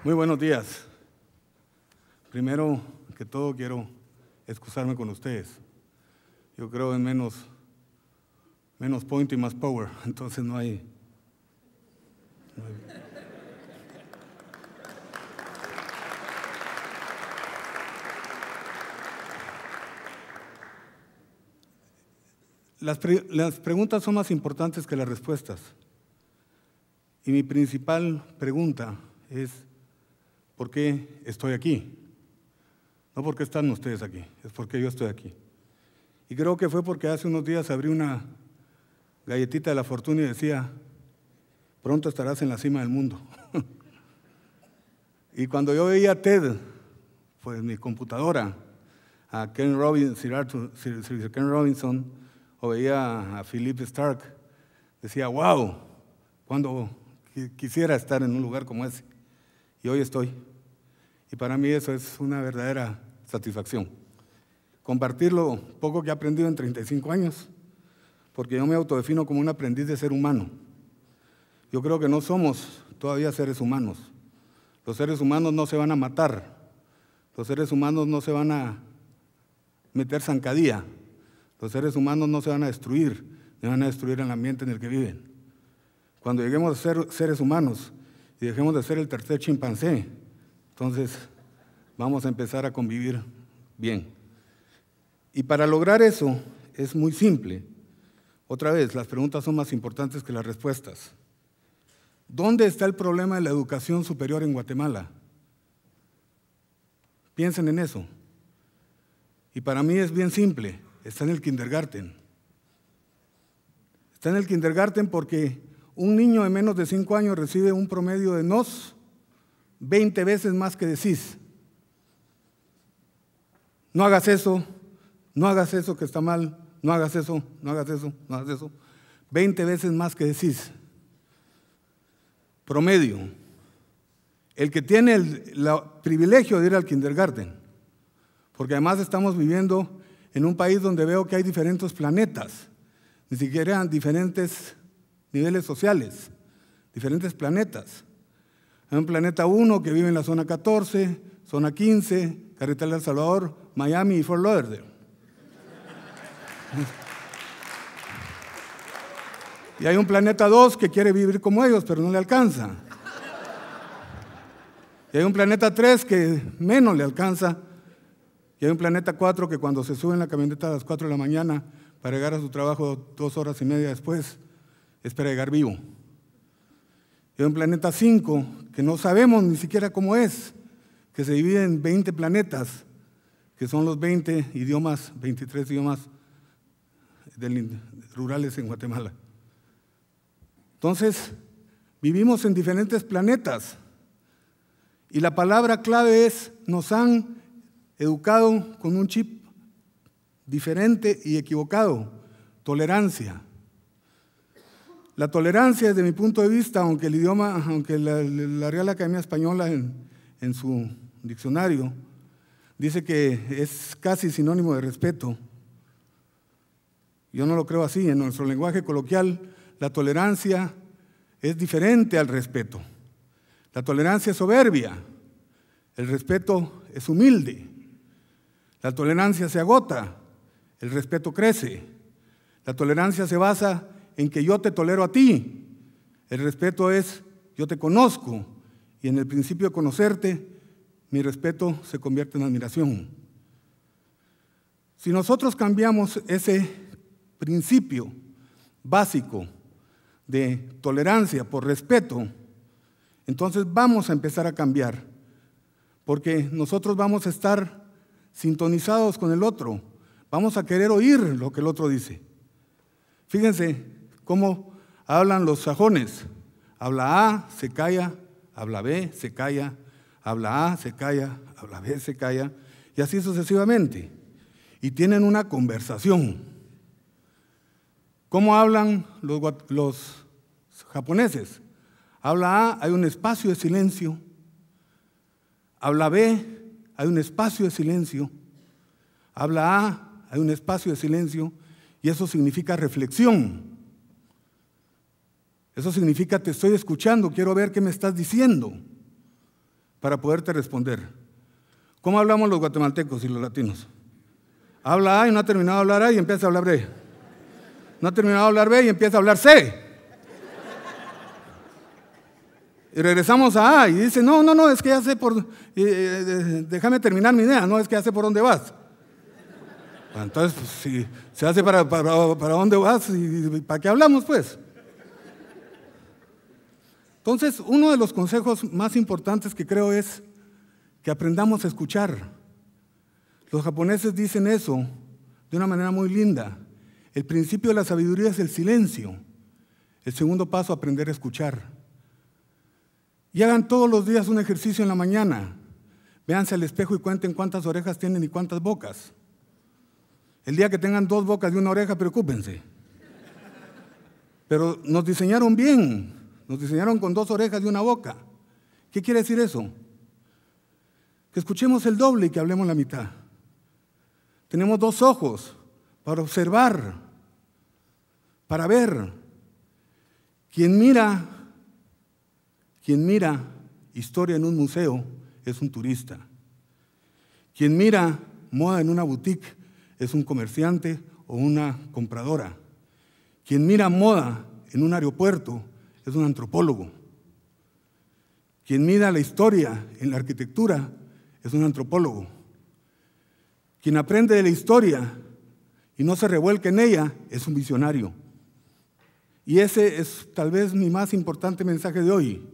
Muy buenos días. Primero que todo quiero excusarme con ustedes. Yo creo en menos point y más power, entonces no hay. Las preguntas son más importantes que las respuestas. Y mi principal pregunta es, ¿por qué estoy aquí? No porque están ustedes aquí, es porque yo estoy aquí. Y creo que fue porque hace unos días abrí una galletita de la fortuna y decía, pronto estarás en la cima del mundo. Y cuando yo veía TED, pues mi computadora, a Ken Robinson, o veía a Philip Stark, decía, wow, cuando quisiera estar en un lugar como ese. Y hoy estoy. Y para mí eso es una verdadera satisfacción. Compartir lo poco que he aprendido en 35 años, porque yo me autodefino como un aprendiz de ser humano. Yo creo que no somos todavía seres humanos. Los seres humanos no se van a matar. Los seres humanos no se van a meter zancadilla. Los seres humanos no se van a destruir, ni van a destruir el ambiente en el que viven. Cuando lleguemos a ser seres humanos y dejemos de ser el tercer chimpancé, entonces vamos a empezar a convivir bien. Y para lograr eso es muy simple. Otra vez, las preguntas son más importantes que las respuestas. ¿Dónde está el problema de la educación superior en Guatemala? Piensen en eso. Y para mí es bien simple, está en el kindergarten. Está en el kindergarten porque un niño de menos de 5 años recibe un promedio de nos 20 veces más que de sis. No hagas eso que está mal, no hagas eso, no hagas eso, no hagas eso. 20 veces más que de sis. Promedio. El que tiene el privilegio de ir al kindergarten, porque además estamos viviendo en un país donde veo que hay diferentes planetas, ni siquiera diferentes niveles sociales, diferentes planetas. Hay un planeta 1 que vive en la zona 14, zona 15, Carretera de El Salvador, Miami y Fort Lauderdale. Y hay un planeta 2 que quiere vivir como ellos, pero no le alcanza. Y hay un planeta 3 que menos le alcanza. Y hay un planeta 4 que cuando se sube en la camioneta a las 4 de la mañana para llegar a su trabajo 2 horas y media después, espera llegar vivo. Y hay un planeta 5 que no sabemos ni siquiera cómo es, que se divide en 20 planetas, que son los 20 idiomas, 23 idiomas rurales en Guatemala. Entonces, vivimos en diferentes planetas. Y la palabra clave es, nos han educado con un chip diferente y equivocado, tolerancia. La tolerancia, desde mi punto de vista, aunque la Real Academia Española en su diccionario dice que es casi sinónimo de respeto, yo no lo creo así. En nuestro lenguaje coloquial, la tolerancia es diferente al respeto. La tolerancia es soberbia, el respeto es humilde. La tolerancia se agota, el respeto crece. La tolerancia se basa en que yo te tolero a ti. El respeto es yo te conozco y en el principio de conocerte, mi respeto se convierte en admiración. Si nosotros cambiamos ese principio básico de tolerancia por respeto, entonces vamos a empezar a cambiar, porque nosotros vamos a estar sintonizados con el otro, vamos a querer oír lo que el otro dice. Fíjense cómo hablan los sajones. Habla A, se calla, habla B, se calla, habla A, se calla, habla B, se calla, y así sucesivamente. Y tienen una conversación. ¿Cómo hablan los japoneses? Habla A, hay un espacio de silencio. Habla B, hay un espacio de silencio. Habla A, hay un espacio de silencio. Y eso significa reflexión. Eso significa te estoy escuchando, quiero ver qué me estás diciendo. para poderte responder. ¿Cómo hablamos los guatemaltecos y los latinos? Habla A y no ha terminado de hablar A y empieza a hablar B. No ha terminado de hablar B y empieza a hablar C. Y regresamos a A y dice, no, es que ya sé por... déjame terminar mi idea, no, es que ya sé por dónde vas. Entonces, pues, si se hace para dónde vas, ¿y para qué hablamos, pues? Entonces, uno de los consejos más importantes que creo es que aprendamos a escuchar. Los japoneses dicen eso de una manera muy linda. El principio de la sabiduría es el silencio. El segundo paso, aprender a escuchar. Y hagan todos los días un ejercicio en la mañana. Véanse al espejo y cuenten cuántas orejas tienen y cuántas bocas. El día que tengan 2 bocas y 1 oreja, preocúpense. Pero nos diseñaron bien. Nos diseñaron con 2 orejas y 1 boca. ¿Qué quiere decir eso? Que escuchemos el doble y que hablemos la mitad. Tenemos 2 ojos para observar, para ver. Quien mira historia en un museo es un turista. Quien mira moda en una boutique es un comerciante o una compradora. Quien mira moda en un aeropuerto es un antropólogo. Quien mira la historia en la arquitectura es un antropólogo. Quien aprende de la historia y no se revuelca en ella es un visionario. Y ese es tal vez mi más importante mensaje de hoy.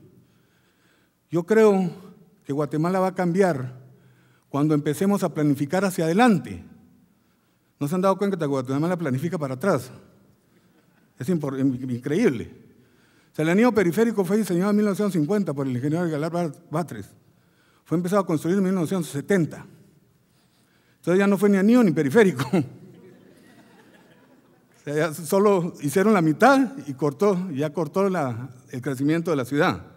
Yo creo que Guatemala va a cambiar cuando empecemos a planificar hacia adelante. ¿No se han dado cuenta que Guatemala planifica para atrás? Es increíble. O sea, el anillo periférico fue diseñado en 1950 por el ingeniero Galar Batres. Fue empezado a construir en 1970. Entonces ya no fue ni anillo ni periférico. O sea, ya solo hicieron la mitad y ya cortó el crecimiento de la ciudad.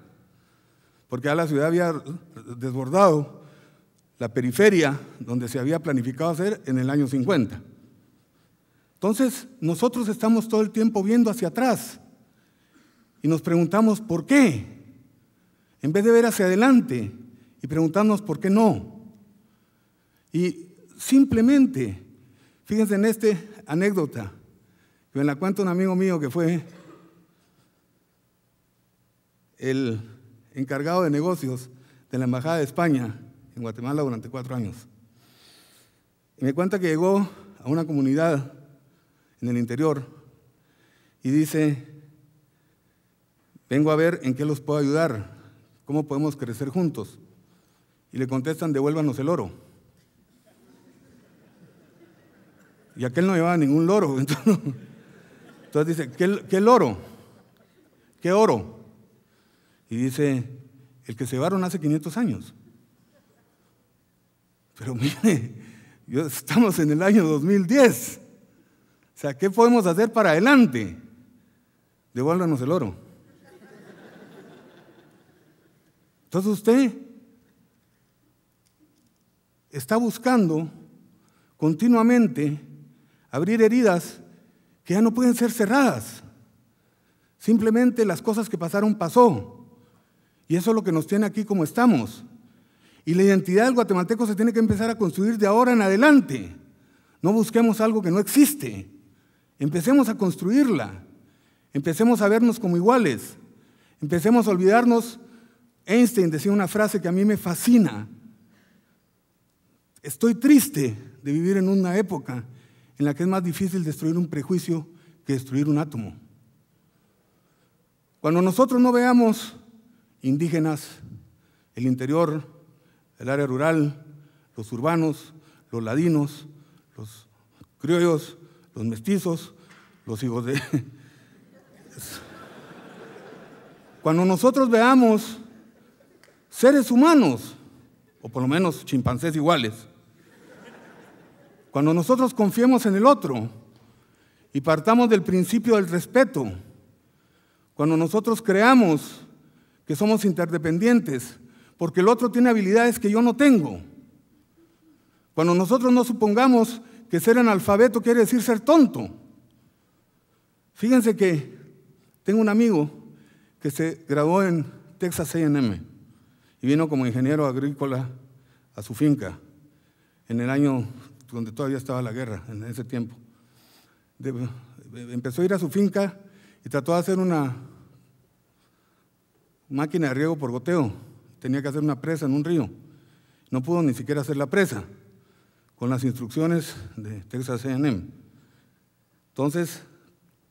Porque ya la ciudad había desbordado la periferia donde se había planificado hacer en el año 50. Entonces, nosotros estamos todo el tiempo viendo hacia atrás y nos preguntamos ¿por qué? En vez de ver hacia adelante y preguntarnos ¿por qué no? Y simplemente, fíjense en esta anécdota, que me la cuenta un amigo mío que fue el encargado de negocios de la Embajada de España en Guatemala durante 4 años. Y me cuenta que llegó a una comunidad en el interior y dice, vengo a ver en qué los puedo ayudar, cómo podemos crecer juntos. Y le contestan, devuélvanos el oro. Y aquel no llevaba ningún loro. Entonces dice, ¿qué loro? ¿Qué oro? Y dice, el que se llevaron hace 500 años. Pero mire, estamos en el año 2010. O sea, ¿qué podemos hacer para adelante? Devuélvanos el oro. Entonces usted está buscando continuamente abrir heridas que ya no pueden ser cerradas. Simplemente las cosas que pasaron pasó. Y eso es lo que nos tiene aquí como estamos. Y la identidad del guatemalteco se tiene que empezar a construir de ahora en adelante. No busquemos algo que no existe. Empecemos a construirla. Empecemos a vernos como iguales. Empecemos a olvidarnos. Einstein decía una frase que a mí me fascina. Estoy triste de vivir en una época en la que es más difícil destruir un prejuicio que destruir un átomo. Cuando nosotros no veamos indígenas, el interior, el área rural, los urbanos, los ladinos, los criollos, los mestizos, los hijos de... Cuando nosotros veamos seres humanos, o por lo menos chimpancés iguales, cuando nosotros confiemos en el otro y partamos del principio del respeto, cuando nosotros creamos que somos interdependientes, porque el otro tiene habilidades que yo no tengo, cuando nosotros no supongamos que ser analfabeto quiere decir ser tonto. Fíjense que tengo un amigo que se graduó en Texas A&M y vino como ingeniero agrícola a su finca en el año donde todavía estaba la guerra, en ese tiempo. Empezó a ir a su finca y trató de hacer una máquina de riego por goteo. Tenía que hacer una presa en un río. No pudo ni siquiera hacer la presa con las instrucciones de Texas A&M. Entonces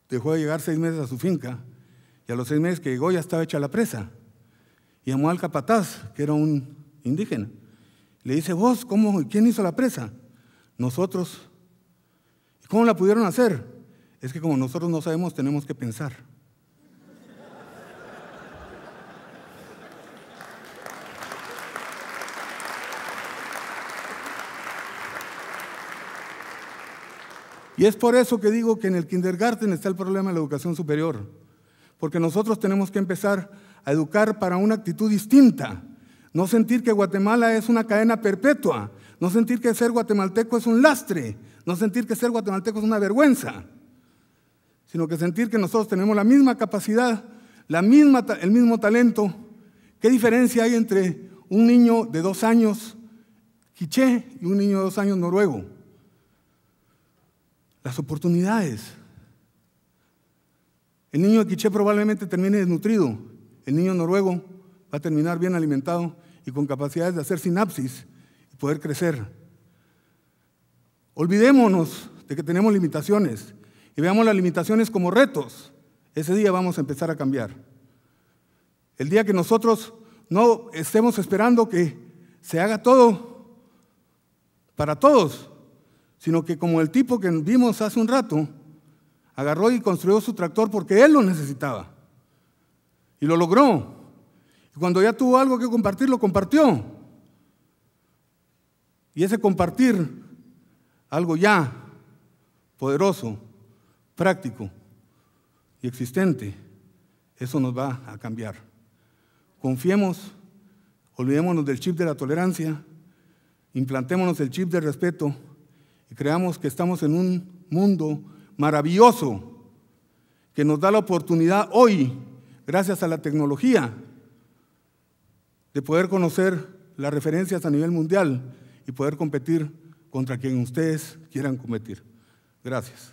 dejó de llegar 6 meses a su finca y a los 6 meses que llegó ya estaba hecha la presa. Y llamó al capataz, que era un indígena. Le dice, vos, ¿quién hizo la presa? Nosotros. ¿Y cómo la pudieron hacer? Es que como nosotros no sabemos, tenemos que pensar. Y es por eso que digo que en el kindergarten está el problema de la educación superior, porque nosotros tenemos que empezar a educar para una actitud distinta, no sentir que Guatemala es una cadena perpetua, no sentir que ser guatemalteco es un lastre, no sentir que ser guatemalteco es una vergüenza, sino que sentir que nosotros tenemos la misma capacidad, el mismo talento. ¿Qué diferencia hay entre un niño de 2 años quiché y un niño de 2 años noruego? Las oportunidades. El niño de quiché probablemente termine desnutrido, el niño noruego va a terminar bien alimentado y con capacidades de hacer sinapsis y poder crecer. Olvidémonos de que tenemos limitaciones y veamos las limitaciones como retos. Ese día vamos a empezar a cambiar. El día que nosotros no estemos esperando que se haga todo para todos, sino que como el tipo que vimos hace un rato, agarró y construyó su tractor porque él lo necesitaba. Y lo logró. Y cuando ya tuvo algo que compartir, lo compartió. Y ese compartir, algo ya poderoso, práctico y existente, eso nos va a cambiar. Confiemos, olvidémonos del chip de la tolerancia, implantémonos el chip del respeto y creamos que estamos en un mundo maravilloso que nos da la oportunidad hoy, gracias a la tecnología, de poder conocer las referencias a nivel mundial y poder competir contra quien ustedes quieran competir. Gracias.